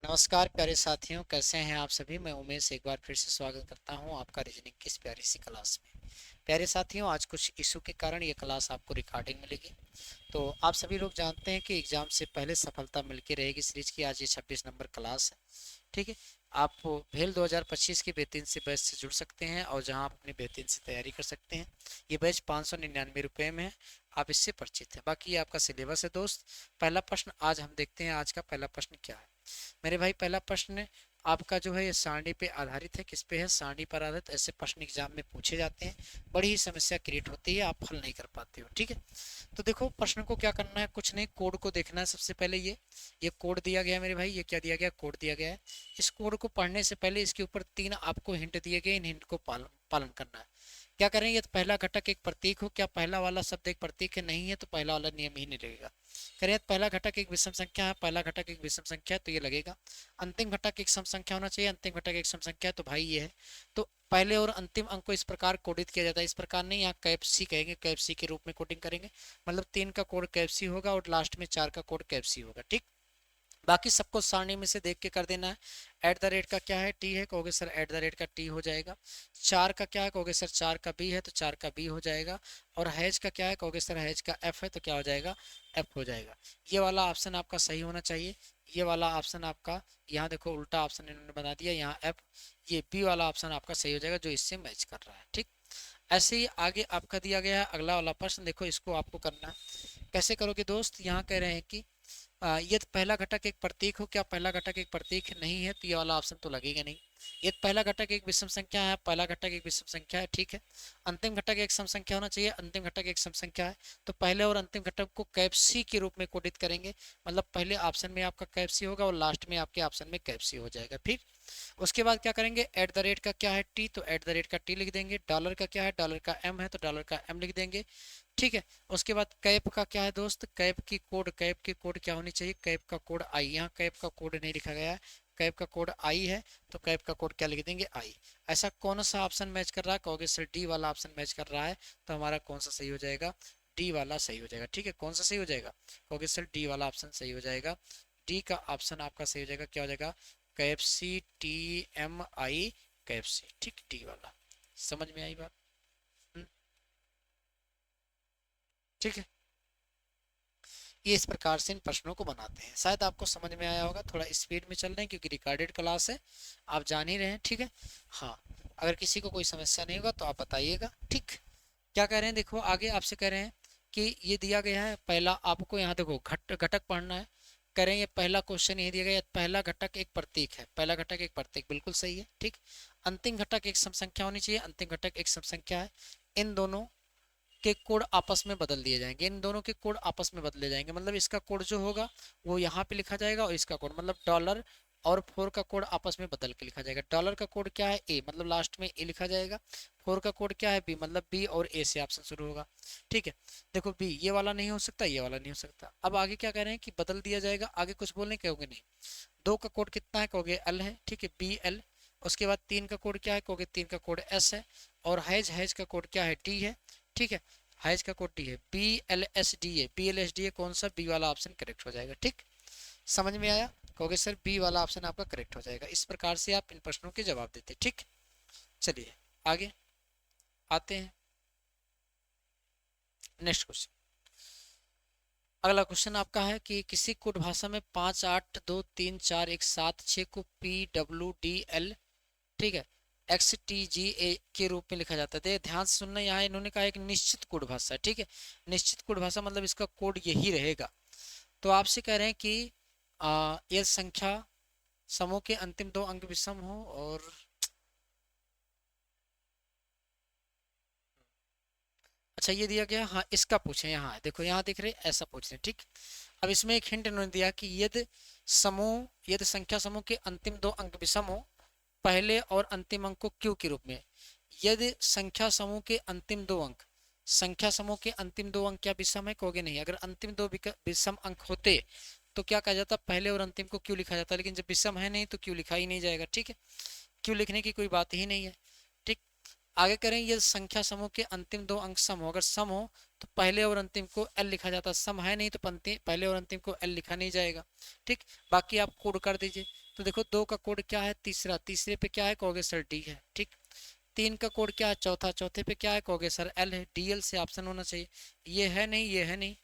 नमस्कार प्यारे साथियों, कैसे हैं आप सभी। मैं उमेश एक बार फिर से स्वागत करता हूं आपका रीजनिंग की इस प्यारी सी क्लास में। प्यारे साथियों, आज कुछ इशू के कारण ये क्लास आपको रिकॉर्डिंग मिलेगी। तो आप सभी लोग जानते हैं कि एग्जाम से पहले सफलता मिलती रहेगी सीरीज की। आज ये 26 नंबर क्लास है, ठीक है। आप भेल 2025 की बेहतरीन से बैच से जुड़ सकते हैं और जहां आप अपनी बेहतरीन से तैयारी कर सकते हैं। ये बैच 599 रुपये में है, आप इससे परिचित हैं। बाकी ये आपका सिलेबस है दोस्त। पहला प्रश्न आज हम देखते हैं। आज का पहला प्रश्न क्या है मेरे भाई। पहला प्रश्न आपका जो है ये सारणी पे आधारित है। किस पे है? सारणी पर आधारित। ऐसे प्रश्न एग्जाम में पूछे जाते हैं, बड़ी ही समस्या क्रिएट होती है, आप हल नहीं कर पाते हो, ठीक है। तो देखो, प्रश्न को क्या करना है, कुछ नहीं, कोड को देखना है सबसे पहले। ये कोड दिया गया है मेरे भाई। ये क्या दिया गया? कोड दिया गया है। इस कोड को पढ़ने से पहले इसके ऊपर 3 आपको हिंट दिए गए। इन हिंट को पालन करना है। क्या करें? ये पहला घटक एक प्रतीक हो। क्या पहला वाला शब्द एक प्रतीक है? नहीं है, तो पहला वाला नियम ही नहीं लगेगा। करें पहला घटक एक विषम संख्या है। पहला घटक एक विषम संख्या है, तो ये लगेगा। अंतिम घटक एक सम संख्या होना चाहिए। अंतिम घटक एक सम संख्या है, तो भाई ये है। तो पहले और अंतिम अंक को इस प्रकार कोडित किया जाता है। इस प्रकार नहीं, यहाँ कैप्सी कहेंगे, कैप्सी के रूप में कोडिंग करेंगे। मतलब 3 का कोड कैप्सी होगा और लास्ट में 4 का कोड कैप्सी होगा, ठीक। बाकी सबको सारणी में से देख के कर देना है। एट द रेट का क्या है? टी है, कहोगे सर एट द रेट का टी हो जाएगा। 4 का क्या है? कहोगे सर 4 का बी है, तो 4 का बी हो जाएगा। और हैज का क्या है? कहोगे सर हैज का एफ है, तो क्या हो जाएगा? एफ हो जाएगा। ये वाला ऑप्शन आपका सही होना चाहिए। ये वाला ऑप्शन आपका, यहाँ देखो उल्टा ऑप्शन इन्होंने बना दिया, यहाँ एफ। ये बी वाला ऑप्शन आपका सही हो जाएगा, जो इससे मैच कर रहा है, ठीक। ऐसे ही आगे आपका दिया गया है अगला वाला प्रश्न। देखो, इसको आपको करना है। कैसे करोगे दोस्त? यहाँ कह रहे हैं कि यदि पहला घटक एक प्रतीक हो। क्या पहला घटक एक प्रतीक नहीं है, तो ये वाला ऑप्शन तो लगेगा नहीं। यदि पहला घटक एक विषम संख्या है। पहला घटक एक विषम संख्या है, ठीक है। अंतिम घटक एक सम संख्या होना चाहिए। अंतिम घटक एक सम संख्या है, तो पहले और अंतिम घटक को कैप्सी के रूप में कोडित करेंगे। मतलब पहले ऑप्शन में आपका कैप्सी होगा और लास्ट में आपके ऑप्शन में कैप्सी हो जाएगा, ठीक। उसके बाद क्या करेंगे? एट द रेट का क्या है? टी, तो एट द रेट का टी लिख देंगे। डॉलर का क्या है? डॉलर का एम है, तो डॉलर का एम लिख देंगे, ठीक है। उसके बाद कैप का क्या है दोस्त? कैप की कोड क्या होनी चाहिए? कैप का कोड आई। यहाँ कैप का कोड नहीं लिखा गया है, कैप का कोड आई है, तो कैप का कोड क्या लिख देंगे? आई। ऐसा कौन सा ऑप्शन मैच कर रहा है? कहोगे सर डी वाला ऑप्शन मैच कर रहा है, तो हमारा कौन सा सही हो जाएगा? डी वाला सही हो जाएगा, ठीक है। कौन सा सही हो जाएगा? कहोगे सर डी वाला ऑप्शन सही हो जाएगा। डी का ऑप्शन आपका सही हो जाएगा। क्या हो जाएगा? कैप्सी, टी एम आई, कैप्सी, ठीक, डी वाला। समझ में आई बात? हम्म, ठीक है। ये इस प्रकार से इन प्रश्नों को बनाते हैं। शायद आपको समझ में आया होगा। थोड़ा स्पीड में चल रहे हैं क्योंकि रिकॉर्डेड क्लास है, आप जान ही रहे हैं, ठीक है। हाँ, अगर किसी को कोई समस्या नहीं होगा तो आप बताइएगा, ठीक। क्या कह रहे हैं? देखो आगे आपसे कह रहे हैं कि ये दिया गया है पहला। आपको यहाँ देखो घटक पढ़ना है। कह रहे हैं ये पहला क्वेश्चन ये दिया गया है, पहला घटक एक प्रतीक है। पहला घटक एक प्रतीक, बिल्कुल सही है, ठीक। अंतिम घटक एक सम संख्या होनी चाहिए। अंतिम घटक एक सम संख्या है। इन दोनों के कोड आपस में बदल दिए जाएंगे। इन दोनों के कोड आपस में बदले जाएंगे। मतलब इसका कोड जो होगा वो यहाँ पे लिखा जाएगा, और इसका कोड मतलब डॉलर और 4 का कोड आपस में बदल के लिखा जाएगा। डॉलर का कोड क्या है? ए, मतलब लास्ट में ए लिखा जाएगा। 4 का कोड क्या है? बी, मतलब बी और ए से ऑप्शन शुरू होगा, ठीक है। देखो बी ये वाला नहीं हो सकता, ये वाला नहीं हो सकता। अब आगे क्या कह रहे हैं कि बदल दिया जाएगा। आगे कुछ बोलने कहोगे नहीं। 2 का कोड कितना है? कहोगे एल है, ठीक है, बी एल। उसके बाद 3 का कोड क्या है? कहोगे 3 का कोड एस है। और हैज हैज का कोड क्या है? टी है, ठीक है। हाइज का कोड डी है, बी एल एस डी है। बी एल एस डी है, कौन सा? बी वाला ऑप्शन करेक्ट हो जाएगा, ठीक। समझ में आया? कहोगे सर बी वाला ऑप्शन आपका करेक्ट हो जाएगा। इस प्रकार से आप इन प्रश्नों के जवाब देते, ठीक। चलिए आगे आते हैं। Next question. अगला क्वेश्चन आपका है कि किसी कोड भाषा में 5 8 2 3 4 1 7 6 को पी डब्ल्यू डी एल, ठीक है, एक्स टी जी ए के रूप में लिखा जाता है। ध्यान से सुनना, यहाँ इन्होंने कहा एक निश्चित कोड भाषा है, ठीक है। निश्चित कोड भाषा मतलब इसका कोड यही रहेगा। तो आपसे कह रहे हैं कि यह संख्या समूह के अंतिम 2 अंक विषम हो। और अच्छा ये दिया गया, हाँ इसका पूछे। यहाँ देखो, यहाँ दिख रहे ऐसा पूछ रहे हैं, ठीक। अब इसमें एक हिंट इन्होंने दिया कि यदि संख्या समूह के अंतिम 2 अंक विषम हो, पहले और अंतिम अंक को क्यू के रूप में। यदि संख्या समूह के अंतिम 2 अंक, संख्या समूह के अंतिम 2 अंक क्या विषम है? कहोगे नहीं। अगर अंतिम 2 विषम अंक होते तो क्या कहा जाता? पहले और अंतिम को क्यों लिखा जाता। लेकिन जब विषम है नहीं तो क्यों लिखा ही नहीं जाएगा, ठीक है। क्यों लिखने की कोई बात ही नहीं है, ठीक। आगे करें, ये संख्या समूह के अंतिम 2 अंक सम हो। अगर सम हो तो पहले और अंतिम को एल लिखा जाता। सम है नहीं तो पहले और अंतिम को एल लिखा नहीं जाएगा, ठीक। बाकी आप कोड कर दीजिए। तो देखो 2 का कोड क्या है, तीसरा, तीसरे पे क्या है, कहोगे सर डी है, ठीक। 3 का कोड क्या है, चौथा, चौथे पे क्या है, कहोगे सर एल है, डी एल से ऑप्शन होना चाहिए। ये है नहीं, ये है नहीं,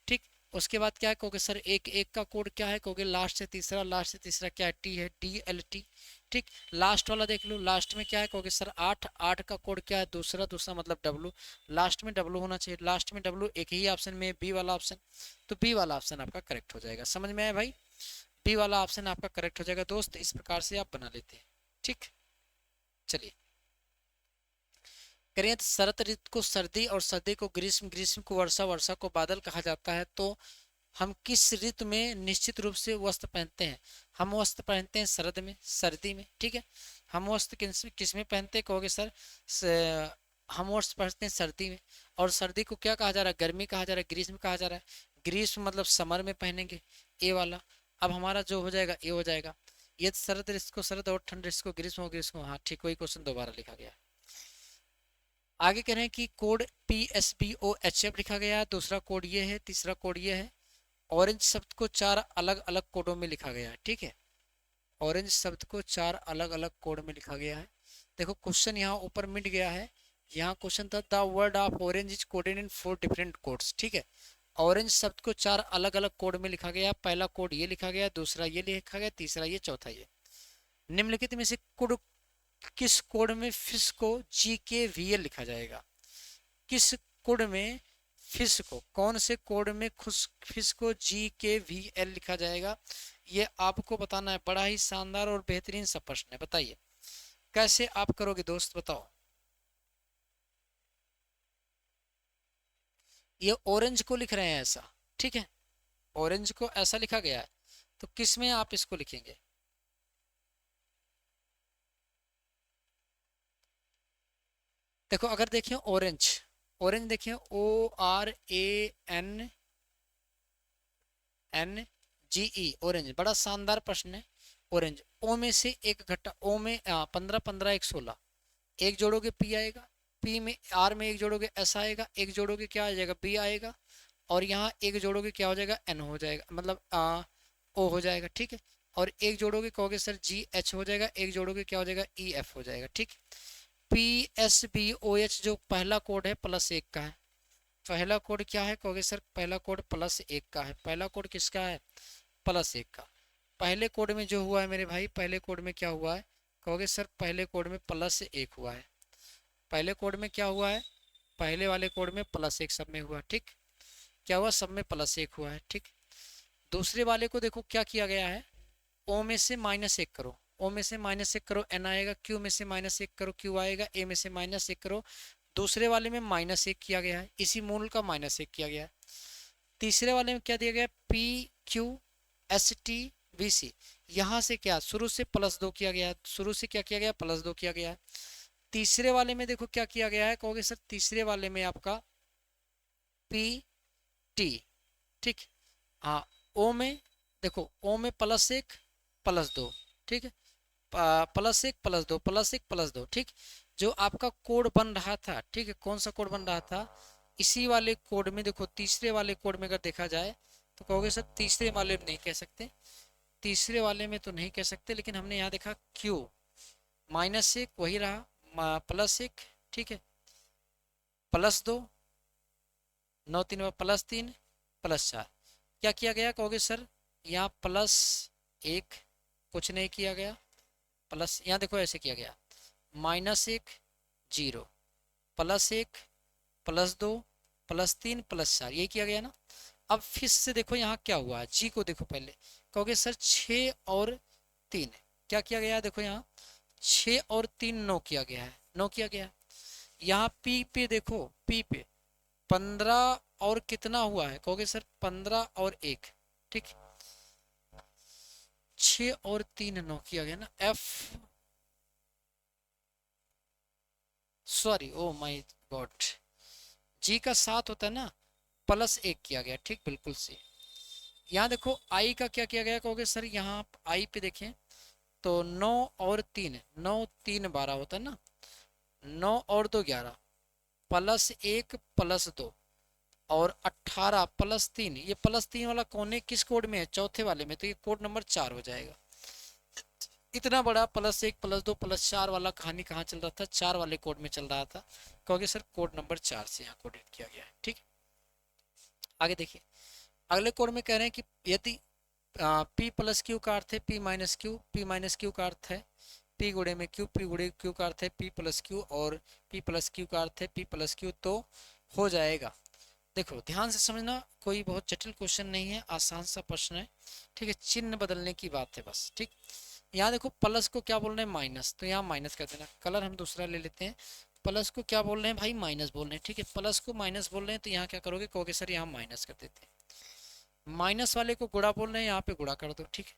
ठीक। उसके बाद क्या है, कहोगे सर एक, एक का कोड क्या है, कहोगे लास्ट से तीसरा, लास्ट से तीसरा क्या है, टी है, डी एल टी, ठीक। लास्ट वाला देख लो, लास्ट में क्या है, कहोगे सर आठ, आठ का कोड क्या है, दूसरा, दूसरा मतलब डब्लू, लास्ट में डब्लू होना चाहिए, लास्ट में डब्लू एक ही ऑप्शन में, बी वाला ऑप्शन। तो बी वाला ऑप्शन आपका करेक्ट हो जाएगा। समझ में आया भाई? बी वाला ऑप्शन आपका करेक्ट हो जाएगा दोस्त। इस प्रकार से आप बना लेते हैं, ठीक। चलिए करें, तो शरद ऋतु को सर्दी और सर्दी को ग्रीष्म, ग्रीष्म को वर्षा, वर्षा को बादल कहा जाता है। तो हम किस ऋतु में निश्चित रूप से वस्त्र पहनते हैं? हम वस्त्र पहनते हैं शरद में, सर्दी में, ठीक है। हम वस्त्र किस में पहनते हैं, कहोगे सर हम वस्त्र पहनते हैं सर्दी में। और सर्दी को क्या कहा जा रहा है, गर्मी कहा जा रहा है, ग्रीष्म कहा जा रहा है। ग्रीष्म मतलब समर में पहनेंगे, ए वाला। अब हमारा जो हो जाएगा ए हो जाएगा। ये शरद ऋतु को शरद और ठंड ऋतु को ग्रीष्म और ग्रीष्म को, हाँ ठीक, वही क्वेश्चन दोबारा लिखा गया। आगे कह रहे हैं कि कोड PSBOHF लिखा गया है, दूसरा कोड ये है, तीसरा कोड ये है। ऑरेंज शब्द को 4 अलग अलग कोडों में लिखा गया है, ठीक है। ऑरेंज शब्द को 4 अलग अलग कोड में लिखा गया है। देखो क्वेश्चन यहाँ ऊपर मिट गया है। यहाँ क्वेश्चन था the word of orange is coded in 4 different codes, ठीक है। ऑरेंज शब्द को 4 अलग अलग कोड में लिखा गया। पहला कोड ये लिखा गया, दूसरा ये लिखा गया, तीसरा ये, चौथा ये। निम्नलिखित में से कोड किस कोड में फिश को GKVL लिखा जाएगा? किस कोड में फिश को, कौन से कोड में खुश फिश को GKVL लिखा जाएगा? ये आपको बताना है। बड़ा ही शानदार और बेहतरीन सा प्रश्न है, बताइए कैसे आप करोगे दोस्त, बताओ। ये ऑरेंज को लिख रहे हैं ऐसा, ठीक है। ऑरेंज को ऐसा लिखा गया है, तो किस में आप इसको लिखेंगे? देखो अगर देखिए ऑरेंज, ऑरेंज देखिए ORANNGE, ऑरेंज, बड़ा शानदार प्रश्न है। ऑरेंज, ओ में से एक घटा, ओ में 15 15 1 16, एक जोड़ोगे पी आएगा, पी में आर में एक जोड़ोगे एस आएगा, एक जोड़ोगे क्या आ जाएगा, बी आएगा। और यहाँ एक जोड़ोगे क्या हो जाएगा, एन हो जाएगा, मतलब ओ हो जाएगा, ठीक है। और एक जोड़ोगे कहोगे सर GH हो जाएगा, एक जोड़ोगे क्या हो जाएगा, EF हो जाएगा, ठीक। PSBOH जो पहला कोड है +1 का है। पहला कोड क्या है, कहोगे सर पहला कोड +1 का है। पहला कोड किसका है, +1 का। पहले कोड में जो हुआ है मेरे भाई, पहले कोड में क्या हुआ है, कहोगे सर पहले कोड में +1 हुआ है। पहले कोड में क्या हुआ है, पहले वाले कोड में +1 सब में हुआ, ठीक। क्या हुआ, सब में +1 हुआ है, ठीक। दूसरे वाले को देखो क्या किया गया है, ओ में से -1 करो, ओ में से -1 करो, एन आएगा। क्यू में से -1 करो, क्यू आएगा। ए में से -1 करो, दूसरे वाले में -1 किया गया है, इसी मूल का -1 किया गया है। तीसरे वाले में क्या दिया गया, PQSTVC, यहाँ से क्या, शुरू से +2 किया गया है, शुरू से क्या किया गया, +2 किया गया है। तीसरे वाले में देखो क्या किया गया है, कहोगे सर तीसरे वाले में आपका PT, ठीक। हाँ, ओ में देखो, ओ में +1 +2, ठीक है। +1 +2 +1 +2, ठीक। जो आपका कोड बन रहा था, ठीक है, कौन सा कोड बन रहा था, इसी वाले कोड में देखो, तीसरे वाले कोड में अगर देखा जाए तो कहोगे सर तीसरे वाले में नहीं कह सकते, तीसरे वाले में तो नहीं कह सकते, लेकिन हमने यहाँ देखा Q -1 वही रहा, +1, ठीक है, +2, 9 3 +3 +4। क्या किया गया, कहोगे सर यहाँ +1 कुछ नहीं किया गया, प्लस यहाँ देखो ऐसे किया गया, -1 0, +1 +2 +3 +4, यही किया गया ना। अब फिर से देखो यहाँ क्या हुआ है, जी को देखो पहले, कहोगे सर 6 और 3, क्या किया गया है, देखो यहाँ 6 और 3 9 किया गया है, 9 किया गया है। यहाँ पी पे देखो, पी पे 15 और कितना हुआ है, कहोगे सर 15 और 1, ठीक। 6 और 3 9 किया गया ना। F, sorry, oh my God, G का 7 होता है ना, +1 किया गया, ठीक, बिल्कुल से। यहाँ देखो आई का क्या किया गया, कहोगे सर यहाँ आई पे देखें तो 9 और 3, 9 3 12 होता है ना, 9 और 2 11, +1 +2 और 18 +3, ये +3 वाला कोने किस कोड में है, चौथे वाले में, तो ये कोड नंबर 4 हो जाएगा। इतना बड़ा +1 +2 +4 वाला कहानी कहाँ चल रहा था, 4 वाले कोड में चल रहा था। कहोगे सर कोड नंबर 4 से यहाँ कोडेड किया गया है, ठीक। आगे देखिए, अगले कोड में कह रहे हैं कि यदि P+Q का अर्थ है P-Q, P-Q का अर्थ है P गुणे में Q, P गुणे Q का अर्थ है P+Q, और P+Q का अर्थ है P+Q, तो हो जाएगा। देखो ध्यान से समझना, कोई बहुत जटिल क्वेश्चन नहीं है, आसान सा प्रश्न है, ठीक है। चिन्ह बदलने की बात है बस, ठीक। यहाँ देखो प्लस को क्या बोल रहे हैं, माइनस, तो यहाँ माइनस कर देना। कलर हम दूसरा ले लेते हैं। प्लस को क्या बोल रहे हैं भाई, माइनस बोल रहे हैं, ठीक है। प्लस को माइनस बोल रहे हैं तो यहाँ क्या करोगे, कहोगे सर यहाँ माइनस कर देते हैं। माइनस वाले को गुणा बोल रहे हैं, यहाँ पे गुणा कर दो, ठीक है।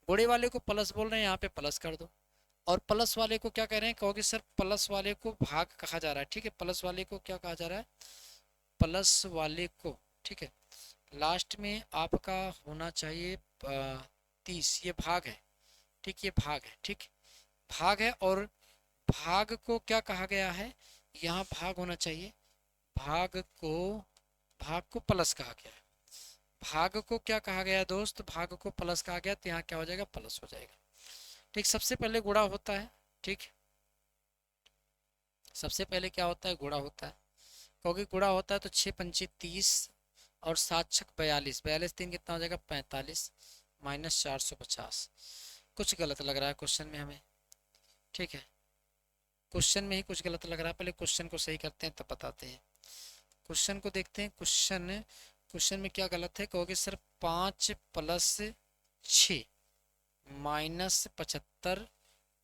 गुणे वाले को प्लस बोल रहे हैं, यहाँ पे प्लस कर दो। और प्लस वाले को क्या कह रहे हैं, कहोगे सर प्लस वाले को भाग कहा जा रहा है, ठीक है। प्लस वाले को क्या कहा जा रहा है, प्लस वाले को, ठीक है। लास्ट में आपका होना चाहिए 30, ये भाग है, ठीक, ये भाग है, ठीक। भाग है, और भाग को क्या कहा गया है, यहाँ भाग होना चाहिए, भाग को, भाग को प्लस कहा गया है। भाग को क्या कहा गया है दोस्त, भाग को प्लस कहा गया, तो यहाँ क्या हो जाएगा, प्लस हो जाएगा, ठीक। सबसे पहले गुणा होता है, ठीक। सबसे पहले क्या होता है, गुणा होता है। क्योंकि गुणा होता है तो 6×5 = 30, और 7×6 = 42, 42×3 कितना हो जाएगा, 45, -450। कुछ गलत लग रहा है क्वेश्चन में हमें, ठीक है। क्वेश्चन में ही कुछ गलत लग रहा है, पहले क्वेश्चन को सही करते हैं तब बताते हैं। क्वेश्चन को देखते हैं, क्वेश्चन क्वेश्चन में क्या गलत है, कहोगे सर 5+6 -75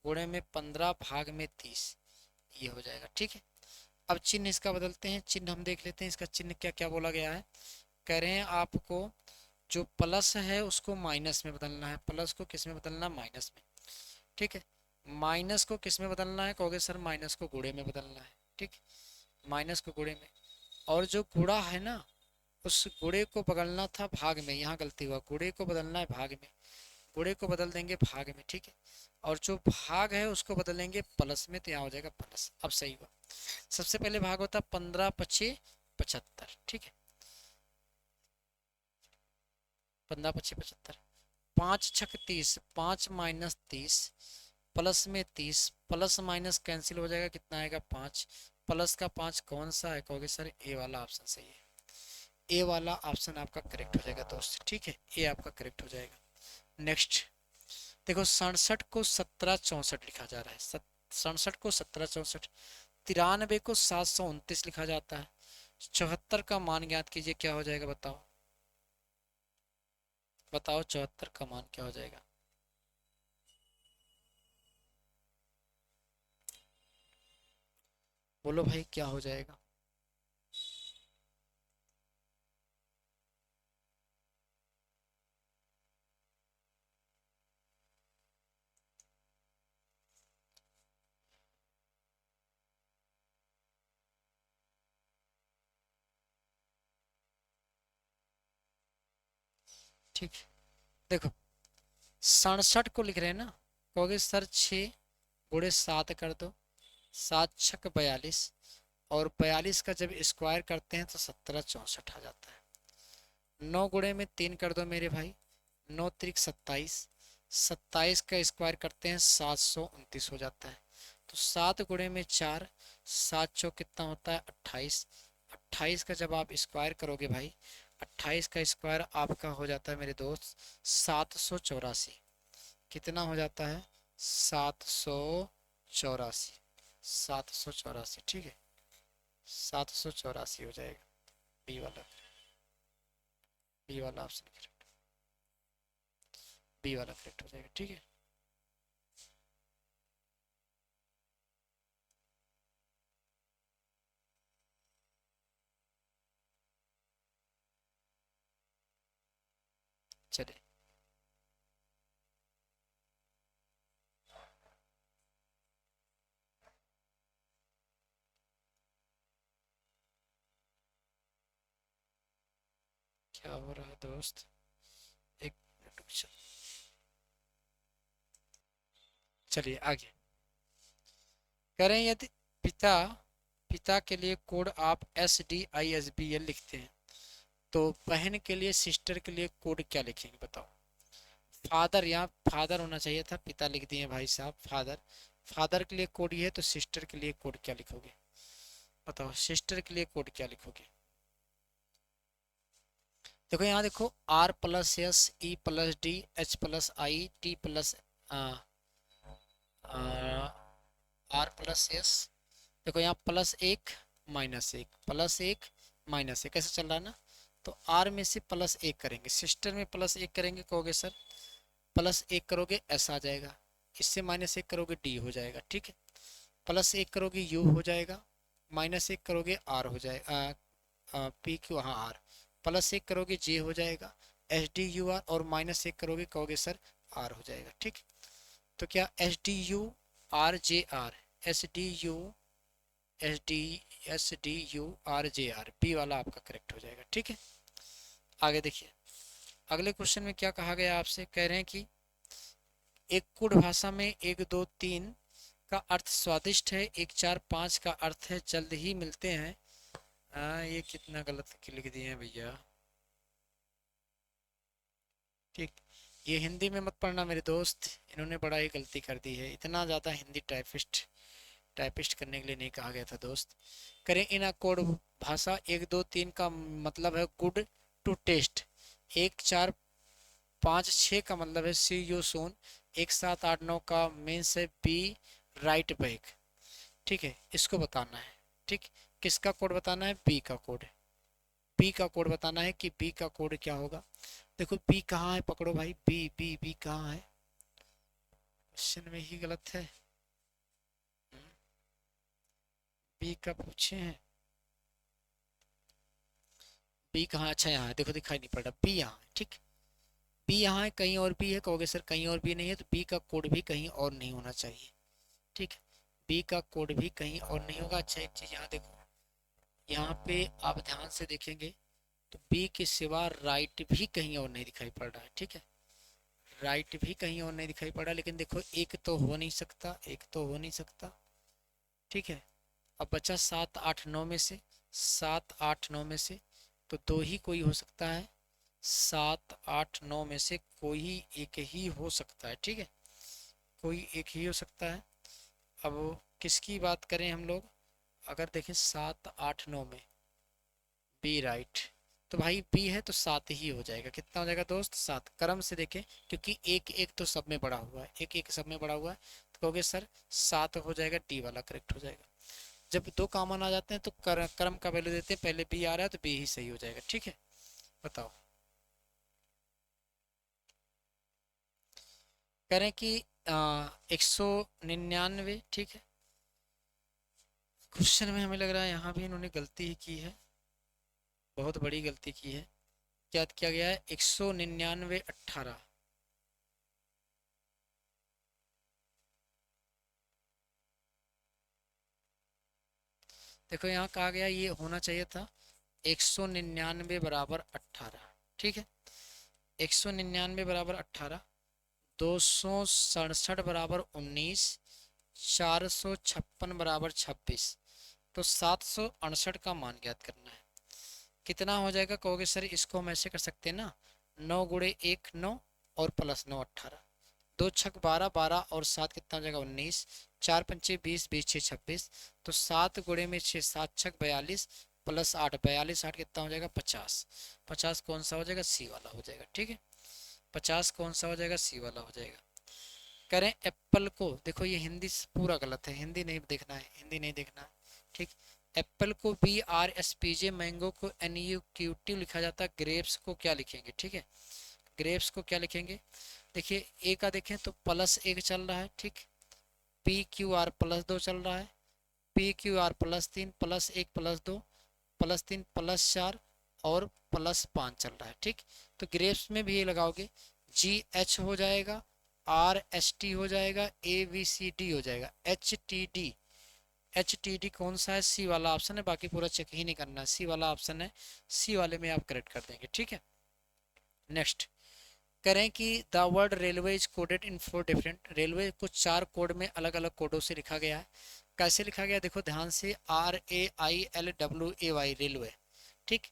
गुणे में 15 भाग में 30, ये हो जाएगा, ठीक है। अब चिन्ह इसका बदलते हैं, चिन्ह हम देख लेते हैं, इसका चिन्ह क्या क्या बोला गया है। कह रहे हैं आपको जो प्लस है उसको माइनस में बदलना है, प्लस को किस में बदलना, माइनस में, ठीक है। माइनस को किस में बदलना है, कहोगे सर माइनस को गुणे में बदलना है, ठीक। माइनस को गुणे में, और जो गुणा है ना, उस गुणे को बदलना था भाग में, यहाँ गलती हुआ, गुणे को बदलना है भाग में, गुणे को बदल देंगे भाग में, ठीक है। और जो भाग है उसको बदलेंगे प्लस में, तो यहाँ हो जाएगा प्लस। अब सही हुआ। सबसे पहले भाग होता है 15×5 = 75, ठीक है। 15×5 = 75, 5×6 = 30, 5 - 30 प्लस में 30, प्लस माइनस कैंसिल हो जाएगा, कितना आएगा, 5। प्लस का 5 कौन सा है, कहोगे सर ए वाला ऑप्शन सही है, ए वाला ऑप्शन आपका करेक्ट हो जाएगा दोस्त, ठीक है। ए आपका करेक्ट हो जाएगा। नेक्स्ट देखो, 67 को 1764 लिखा जा रहा है, 67 को 1764, 93 को 729 लिखा जाता है। 74 का मान ज्ञात कीजिए, क्या हो जाएगा, बताओ बताओ, 74 का मान क्या हो जाएगा, बोलो भाई क्या हो जाएगा। ठीक, देखो 67 को लिख रहे हैं ना, कहोगे सर 6×7 कर दो, 7×6 = 42, और 42 का जब स्क्वायर करते हैं तो 1764 आ जाता है। 9×3 कर दो मेरे भाई, 9×3 = 27, 27 का स्क्वायर करते हैं 729 हो जाता है। तो 7×4, 7×4 कितना होता है, 28, 28 का जब आप स्क्वायर करोगे भाई, 28 का स्क्वायर आपका हो जाता है मेरे दोस्त 784, कितना हो जाता है, 784, 784, ठीक है। 784 हो जाएगा, बी वाला, बी वाला ऑप्शन करेक्ट, बी वाला करेक्ट हो जाएगा, ठीक है। चलिए, क्या हो रहा है दोस्त, एक मिनट रुक जाओ। चलिए आगे, कह रहे हैं यदि पिता पिता के लिए कोड आप SDISBL लिखते हैं, तो बहन के लिए, सिस्टर के लिए कोड क्या लिखेंगे, बताओ। फादर, यहाँ फादर होना चाहिए था, पिता लिख दिए भाई साहब, फादर। फादर के लिए कोड ये है, तो सिस्टर के लिए कोड क्या लिखोगे? बताओ, सिस्टर के लिए कोड क्या लिखोगे? देखो यहाँ देखो, R plus S, E plus D, H plus I, T plus R plus S. देखो यहाँ प्लस एक माइनस एक, प्लस एक माइनस एक, कैसे चल रहा है ना? तो आर में से प्लस एक करेंगे, सिस्टर में प्लस एक करेंगे, कहोगे सर प्लस एक करोगे एस आ जाएगा, इससे माइनस एक करोगे डी हो जाएगा, ठीक है। प्लस एक करोगे यू हो जाएगा, माइनस एक करोगे आर हो जाएगा, पी क्यू, हाँ आर। प्लस एक करोगे जे हो जाएगा, एच डी यू आर, और माइनस एक करोगे कहोगे सर आर हो जाएगा, ठीक। तो क्या H D U R J R, S D U S D S D U R J R, B वाला आपका करेक्ट हो जाएगा, ठीक है। आगे देखिए, अगले क्वेश्चन में क्या कहा गया आपसे, कह रहे हैं कि एक कुड़ भाषा में एक दो तीन का अर्थ स्वादिष्ट है, एक चार पाँच का अर्थ है जल्द ही मिलते हैं। ये कितना गलत लिख दिए हैं भैया, ठीक। ये हिंदी में मत पढ़ना मेरे दोस्त, इन्होंने बड़ा ही गलती कर दी है, इतना ज़्यादा हिंदी टाइपिस्ट करने के लिए नहीं कहा गया था दोस्त। करें इन कोड भाषा, एक दो तीन का मतलब है गुड टू टेस्ट, एक चार पाँच छः का मतलब है सी यू सून, एक सात आठ नौ का मीन्स है बी राइट बैक, ठीक है। इसको बताना है, ठीक। किसका कोड बताना है? बी का कोड। बी का कोड बताना है कि बी का कोड क्या होगा। देखो बी कहाँ है, पकड़ो भाई, बी बी बी कहाँ है, क्वेश्चन में ही गलत है। बी का पूछे हैं, बी कहाँ? अच्छा यहाँ है, देखो दिखाई नहीं पड़ रहा, बी यहाँ है, ठीक। बी यहाँ है, कहीं और भी है, कहोगे सर कहीं और भी नहीं है, तो बी का कोड भी कहीं और नहीं होना चाहिए, ठीक है। बी का कोड भी कहीं और नहीं होगा। अच्छा एक चीज यहाँ देखो, यहाँ पे आप ध्यान से देखेंगे तो बी के सिवा राइट भी कहीं और नहीं दिखाई पड़ रहा है, ठीक है। राइट भी कहीं और नहीं दिखाई पड़ रहा, लेकिन देखो एक तो हो नहीं सकता, एक तो हो नहीं सकता, ठीक है। अब बचा सात आठ नौ में से, सात आठ नौ में से तो दो ही कोई हो सकता है, सात आठ नौ में से कोई एक ही हो सकता है, ठीक है। कोई एक ही हो सकता है। अब किसकी बात करें हम लोग, अगर देखें सात आठ नौ में बी राइट, तो भाई बी है तो सात ही हो जाएगा, कितना हो जाएगा दोस्त? सात। क्रम से देखें, क्योंकि एक एक तो सब में बड़ा हुआ है, एक एक सब में बड़ा हुआ है, तो कहोगे सर सात हो जाएगा, डी वाला करेक्ट हो जाएगा। जब दो कॉमन आ जाते हैं तो क्रम का वैल्यू देते हैं, पहले बी आ रहा है तो बी ही सही हो जाएगा, ठीक है। बताओ, करें कि 199, ठीक है। क्वेश्चन में हमें लग रहा है यहाँ भी इन्होंने गलती ही की है, बहुत बड़ी गलती की है। क्या किया गया है? 199 18, देखो यहाँ कहा गया ये होना चाहिए था 199 बराबर 18, ठीक है। 199 बराबर 18, 267 बराबर 19, 456 बराबर 26, तो 768 का मान ज्ञात करना है। कितना हो जाएगा कहोगे सर? इसको हम ऐसे कर सकते हैं ना, 9 × 1 9 और प्लस 9 18, दो छक 12 12 और सात कितना हो जाएगा? 19, चार पंचे 20 20 6 26, तो 7 × 6 7 छक 42 प्लस 8 42 8 कितना हो जाएगा? 50। 50 कौन सा हो जाएगा? सी वाला हो जाएगा, ठीक है। 50 कौन सा हो जाएगा? सी वाला हो जाएगा। करें एप्पल को, देखो ये हिंदी पूरा गलत है, हिंदी नहीं देखना है, हिंदी नहीं देखना है, ठीक। एप्पल को BRSPJ, मैंगो को NUQT लिखा जाता है, ग्रेप्स को क्या लिखेंगे? ठीक है, ग्रेप्स को क्या लिखेंगे? देखिए ए का देखें तो प्लस एक चल रहा है, ठीक। PQR +2 चल रहा है, PQR +3 +1 +2 +3 +4 और +5 चल रहा है, ठीक। तो ग्रेप्स में भी ये लगाओगे, GH हो जाएगा, RST हो जाएगा, ABCD हो जाएगा, HTD कौन सा है? सी वाला ऑप्शन है, बाकी पूरा चेक ही नहीं करना, सी वाला ऑप्शन है, सी वाले में आप करेक्ट कर देंगे, ठीक है। नेक्स्ट करें कि the word railway is coded in 4 different, railway को 4 कोड में अलग अलग कोडों से लिखा गया है। कैसे लिखा गया? देखो ध्यान से, RAILWAY रेलवे, ठीक।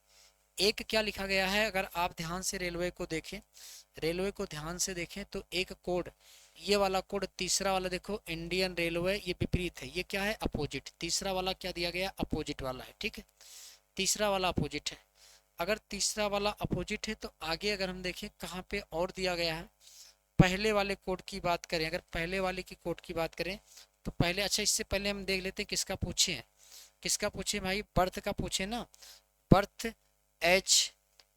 एक क्या लिखा गया है, अगर आप ध्यान से रेलवे को देखें रेलवे को ध्यान से देखें तो एक कोड, ये वाला कोड, तीसरा वाला देखो इंडियन रेलवे, ये विपरीत है, ये क्या है अपोजिट, तीसरा वाला क्या दिया गया अपोजिट वाला है, ठीक है, तीसरा वाला अपोजिट है। अगर तीसरा वाला अपोजिट है तो आगे अगर हम देखें कहाँ पे और दिया गया है, पहले वाले कोड की बात करें, अगर पहले वाले की कोड की बात करें तो पहले, अच्छा इससे पहले हम देख लेते हैं किसका पूछे हैं, किसका पूछे भाई, बर्थ का पूछे ना, बर्थ एच,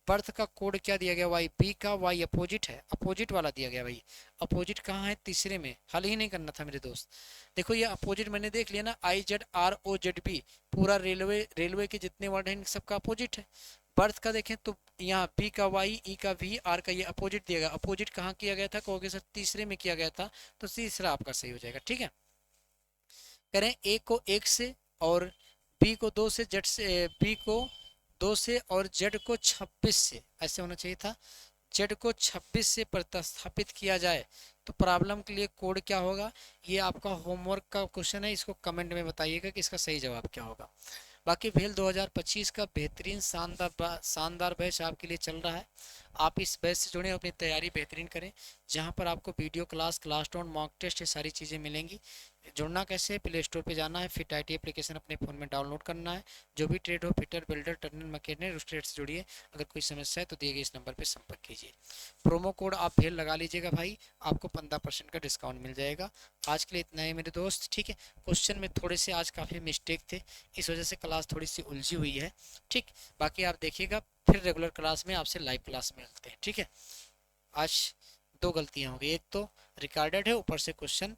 बर्थ का कोड क्या दिया गया वाई, बी का वाई अपोजिट है, अपोजिट वाला दिया गया भाई, अपोजिट कहाँ है तीसरे में, हल ही नहीं करना था मेरे दोस्त। देखो ये अपोजिट मैंने देख लिया ना, IZROZB, पूरा रेलवे, रेलवे के जितने वर्ड हैं इन सबका अपोजिट है। बर्थ का देखें तो यहाँ बी का वाई, ई का वी, आर का ये अपोजिट दिया गया, अपोजिट कहाँ किया गया था, कहोगे सर तीसरे में किया गया था, तो तीसरा आपका सही हो जाएगा, ठीक है। करें ए को एक से और बी को दो से, जेड से, बी को दो से और जेड को 26 से, ऐसे होना चाहिए था, जेड को 26 से प्रतिस्थापित किया जाए तो प्रॉब्लम के लिए कोड क्या होगा, ये आपका होमवर्क का क्वेश्चन है, इसको कमेंट में बताइएगा कि इसका सही जवाब क्या होगा। बाकी भेल 2025 का बेहतरीन शानदार शानदार बैच आपके लिए चल रहा है, आप इस बैच से जुड़े अपनी तैयारी बेहतरीन करें, जहां पर आपको video class, class note, mock test, ये सारी चीज़ें मिलेंगी। जुड़ना कैसे है, प्ले स्टोर पे जाना है, फिट IT एप्लीकेशन अपने फ़ोन में डाउनलोड करना है, जो भी ट्रेड हो, फिटर, बिल्डर, टर्नर, मैकेनिक, उस ट्रेड से जुड़िए। अगर कोई समस्या है तो दिए गए इस नंबर पर संपर्क कीजिए। प्रोमो कोड आप भेल लगा लीजिएगा भाई, आपको 15% का डिस्काउंट मिल जाएगा। आज के लिए इतना ही मेरे दोस्त, ठीक है। क्वेश्चन में थोड़े से आज काफ़ी मिस्टेक थे, इस वजह से क्लास थोड़ी सी उलझी हुई है, ठीक। बाकी आप देखिएगा, फिर रेगुलर क्लास में आपसे लाइव क्लास में मिलते हैं, ठीक है। आज दो गलतियां हो गई, एक तो रिकॉर्डेड है, ऊपर से क्वेश्चन